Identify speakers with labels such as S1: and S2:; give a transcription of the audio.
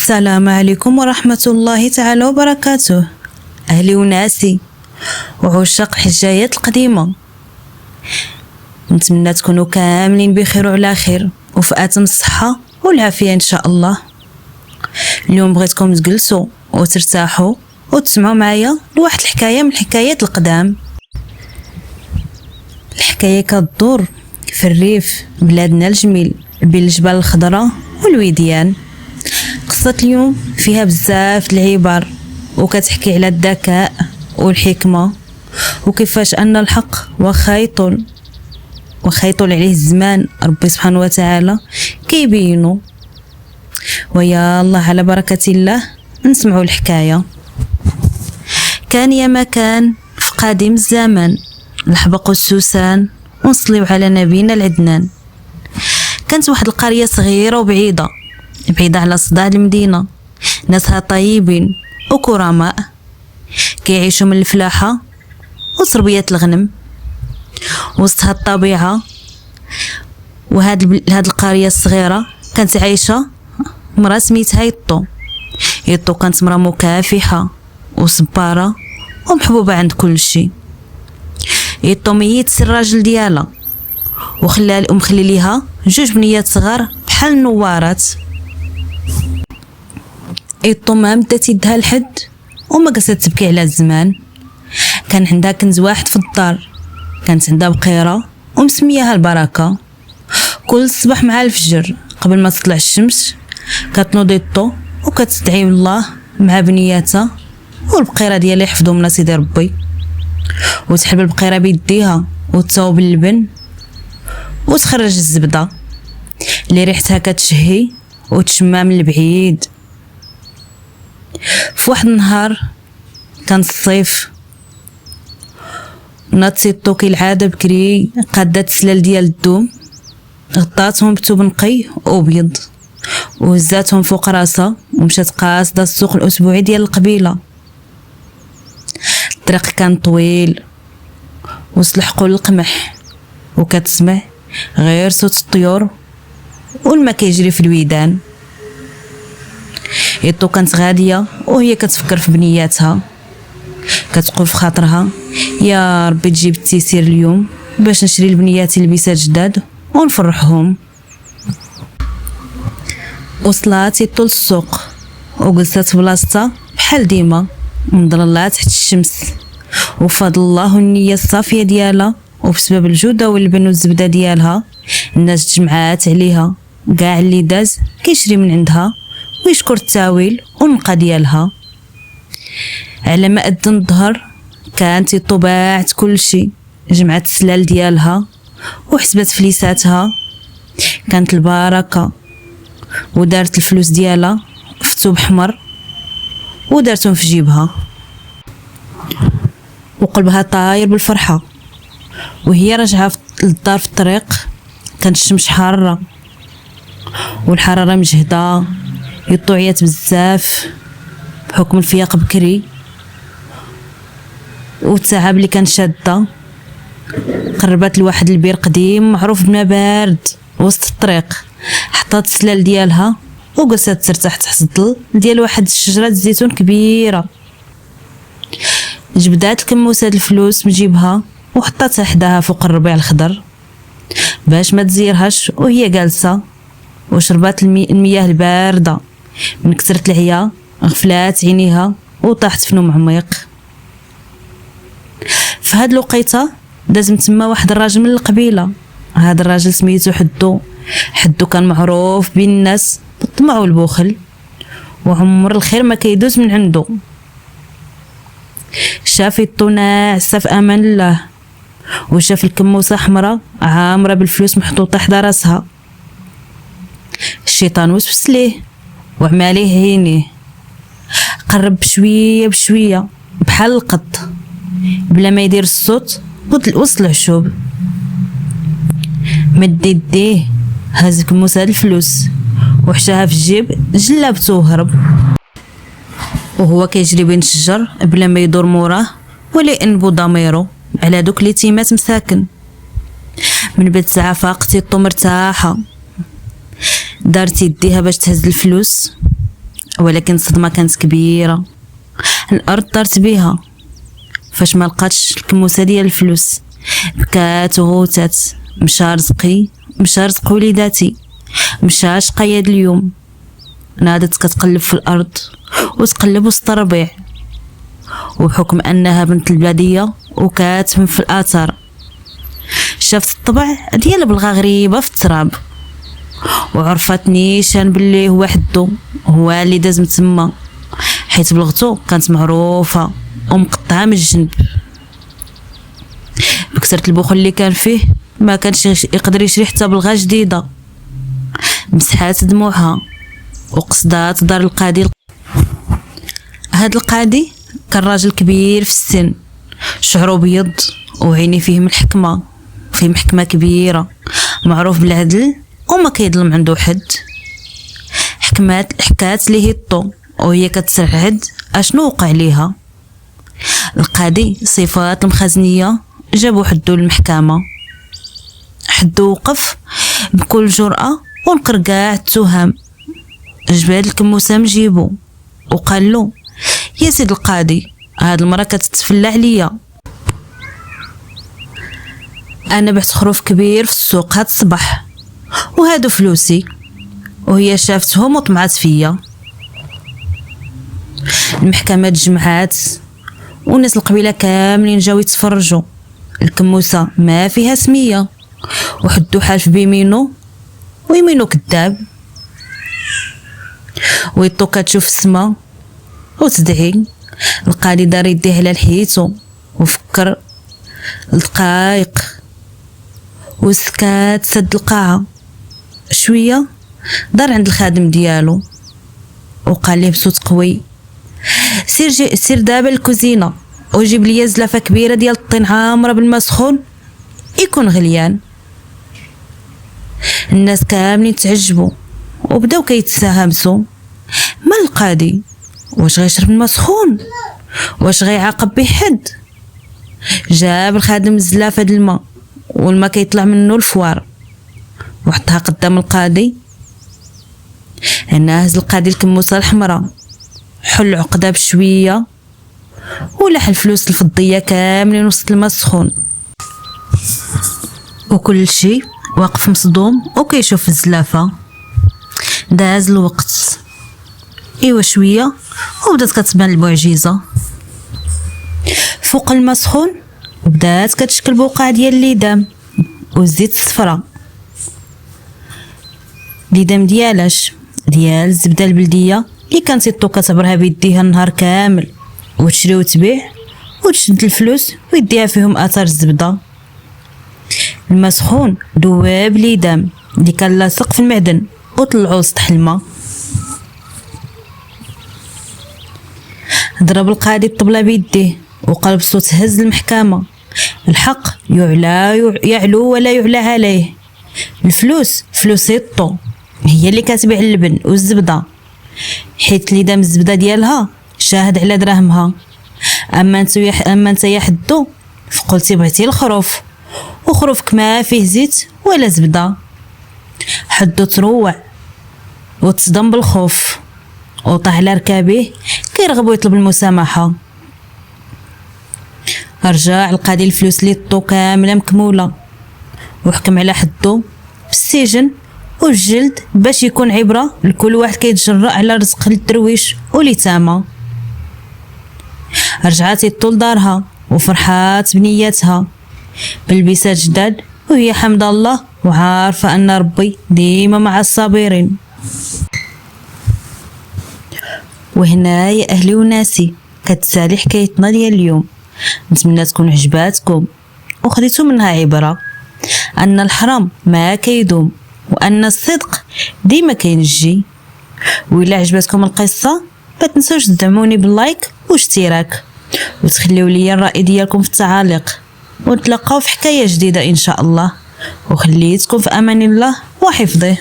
S1: السلام عليكم ورحمة الله تعالى وبركاته. أهلي وناسي وعشاق الحجايات القديمة، نتمنى تكونوا كاملين بخير وعلى خير وفي أتم الصحة والعافية إن شاء الله. اليوم بغيتكم تجلسوا وترتاحوا وتسمعوا معايا لواحد الحكاية من الحكايات القدام. الحكاية كتدور في الريف بلادنا الجميل بين الجبال الخضراء والوديان. قصة اليوم فيها بزاف العبر وكتحكي على الذكاء والحكمة وكيفاش أن الحق واخا يطول عليه الزمان ربي سبحانه وتعالى كيبينو. ويا الله على بركة الله نسمعوا الحكاية. كان يا مكان في قديم الزمان الحبق والسوسان ونصليو على نبينا العدنان. كانت واحد القرية صغيرة وبعيدة على صداع المدينة، ناسها طيبين وكرماء كيعيشوا من الفلاحة وتربية الغنم وسط هاد الطبيعة. هاد القرية الصغيرة كانت عايشة مرا سميتها يطو كانت مرا مكافحة وصبارة ومحبوبة عند كل شيء. يطو ميت سي الراجل ديالها ومخلي ليها جوج بنيات صغار بحال النوارات. يطو ما مدات يدها لحد وما قصت تبكي على الزمان. كان عندها كنز واحد في الدار، كانت عندها بقيرة ومسمياها البركة. كل صباح مع الفجر قبل ما تطلع الشمس كتنوض يطو وكتدعي الله مع بنياتها والبقيرة ديالها يحفظوا من سيدي ربي، وتحب البقيرة بيديها وتصاوب اللبن وتخرج الزبدة اللي ريحتها كتشهي وتشمى من البعيد. في واحد النهار كان الصيف، ناض سيطو كالعادة بكري قادات السلال ديال الدوم، غطاتهم بثوب نقي وابيض وهزاتهم فوق راسها ومشات قاصده السوق الاسبوعي ديال القبيله. الطريق كان طويل وسط الحقول القمح وكتسمع غير صوت الطيور والما كيجري في الويدان. يطو كانت غاديه وهي كتفكر في بنياتها، كتقول في خاطرها يا ربي تجيب التيسير اليوم باش نشري لبنياتي لبسات جداد ونفرحهم. وصلات يطو للسوق وجلست في بلاصتها بحال ديما مضللة تحت الشمس، وفضل الله النية الصافية ديالها وبسبب الجودة واللبن والزبدة ديالها الناس تجمعات عليها. كاع اللي داز كيشري من عندها ويشكر التاويل والنقا ديالها. على ما أذن الظهر كانت يطو باعت كل شيء، جمعت السلال ديالها وحسبت فليساتها. كانت البركة ودارت الفلوس ديالها في ثوب حمر ودارتهم في جيبها وقلبها طاير بالفرحة. وهي راجعة للدار في الطريق كانت الشمس حارة والحرارة مجهدة. يطو عيات بزاف بحكم الفياق بكري والتعب اللي كان شادة. قربت لواحد البير قديم معروف بما بارد وسط الطريق، حطات السلال ديالها وجلست ترتاح تحت الظل ديال واحد الشجرة الزيتون كبيرة. جبدات الكموسة الفلوس من جيبها وحطاتها حداها فوق الربيع الخضر باش ما تزيرهاش وهي جالسة، وشربات المياه الباردة. من كثرة العيا غفلات عينيها وطاحت في نوم عميق. في هاد الوقيته داز من تما واحد الراجل من القبيله. هاد الراجل سميتو حدو كان معروف بين الناس بالطمع والبخل وعمر الخير ما كيدوز من عنده. شاف يطو ناعسه في امان الله وشاف الكموسه حمراء عامره بالفلوس محطوطه حدا راسها. الشيطان وسوس ليه وعمى عليه عينيه، قرب بشويه بحال القط بلا ما يدير الصوت وسط العشوب. مد يديه هز كموسه الفلوس وحشاها في الجيب جلابته وهرب. وهو كيجري بين الشجر بلا ما يدور موراه ولا ينبو ضميرو على دوك اليتيمات مساكن. من بعد ساعه فاقت يطو مرتاحه، دارت يديها باش تهز الفلوس، ولكن الصدمة كانت كبيرة. الأرض طارت بيها فاش ما لقاتش الكموسة ديال الفلوس. بكات وغوتات. مشى رزق وليداتي، مشى شقايا اليوم. نادت كتقلب في الأرض وتقلب وسط الربيع، وبحكم أنها بنت البلادية وكاتفهم في الآثار شافت الطبع ديال بلغة غريبة في التراب، وعرفت نيشان باللي هو حدو هو اللي داز من تما، حيت بلغتو كانت معروفة ومقطعة من الجنب. بكثرة البخل اللي كان فيه ما كانش يقدر يشري حتى بلغة جديدة. مسحات دموعها وقصدات دار القاضي. هاد القاضي كان راجل كبير في السن، شعره بيض وعيني فيه من الحكمة، فيه محكمة كبيرة، معروف بالعدل وما كيظلم عنده حد. حكات ليه الطو وهي كتسرعد اشنو وقع ليها. القاضي صفات المخزنية جابو حدو للمحكمة. حدو وقف بكل جرأة ونقر كاع التهم، جباد الكموسة من جيبو وقال له: يا سيد القاضي، هاد المرة كتتفلى عليا. انا بعت خروف كبير في السوق هاد الصباح وهادو فلوسي، وهي شافتهم وطمعت فيا. المحكمة تجمعات والناس القبيلة كاملين جاو يتفرجوا. الكموسة ما فيها سمية، وحدو حالف بيمينو ويمينو كذاب. ويطو كتشوف السما وتدعي. القاضي دار يديه على لحيتو وفكر دقايق وسكات. سد القاعة شوية، دار عند الخادم ديالو وقال ليه بصوت قوي: سير دابا للكوزينة وجيب لي زلافة كبيرة ديال الطين عامرة بالماء سخون يكون غليان. الناس كاملين تعجبوا وبداو كيتساهمسوا. مال القاضي؟ واش غيشرب الماء سخون؟ واش غيعاقب بحد؟ جاب الخادم الزلافة د الماء والماء كيطلع منه الفوار وحطها قدام القاضي. هنا هز القاضي الكموسة الحمراء، حل عقدة بشوية ولاح الفلوس الفضية كاملين وسط الماء السخون. وكل شي واقف مصدوم وكيشوف الزلافة. داز الوقت ايوا شوية وبدات كتبان المعجزة. فوق الماء سخون بدات كتشكل بقع ديال الليدام والزيت الصفراء. الليدام ديالاش؟ ديال الزبدة البلدية اللي كانت يطو كتبرها بيديها النهار كامل وتشري وتبيع وتشد الفلوس ويديها فيهم اثار الزبدة. الماء سخون دواب الليدام اللي كان لاصق في المعدن وطلعو لسطح الماء. ضرب القاضي الطبلة بيديه وقال بصوت هز المحكمة: الحق يعلو ولا يعلى عليه. الفلوس فلوس يطو هي اللي كتبيع اللبن والزبدة، حيت اللي دام الزبدة ديالها شاهد على دراهمها. اما انت يا حدو فقلتي بغيتي الخروف وخروفك ما فيه زيت ولا زبدة. حدو تروع وتصدم بالخوف وطاح على ركابيه كيرغب ويطلب المسامحة. رجع القاضي الفلوس اللي طو كاملة مكمولة وحكم على حدو بالسجن والجلد باش يكون عبرة لكل واحد كيتجرأ على رزق الدرويش واليتامى. رجعات يطو لدارها وفرحات بنياتها بلبسات جداد وهي حمد الله وعارفة أن ربي ديما مع الصابرين. وهنا يا أهلي وناسي كتسالي حكايتنا ديال اليوم. نتمنى تكون عجباتكم وخديتو منها عبرة أن الحرام ما كيدوم وأن الصدق ديما كينجي. وإلا عجبتكم القصة ما تنسوش تدعموني باللايك واشتراك وتخليو لي الرأي ديالكم في التعاليق، ونتلاقاو في حكاية جديدة إن شاء الله. وخليتكم في أمان الله وحفظه.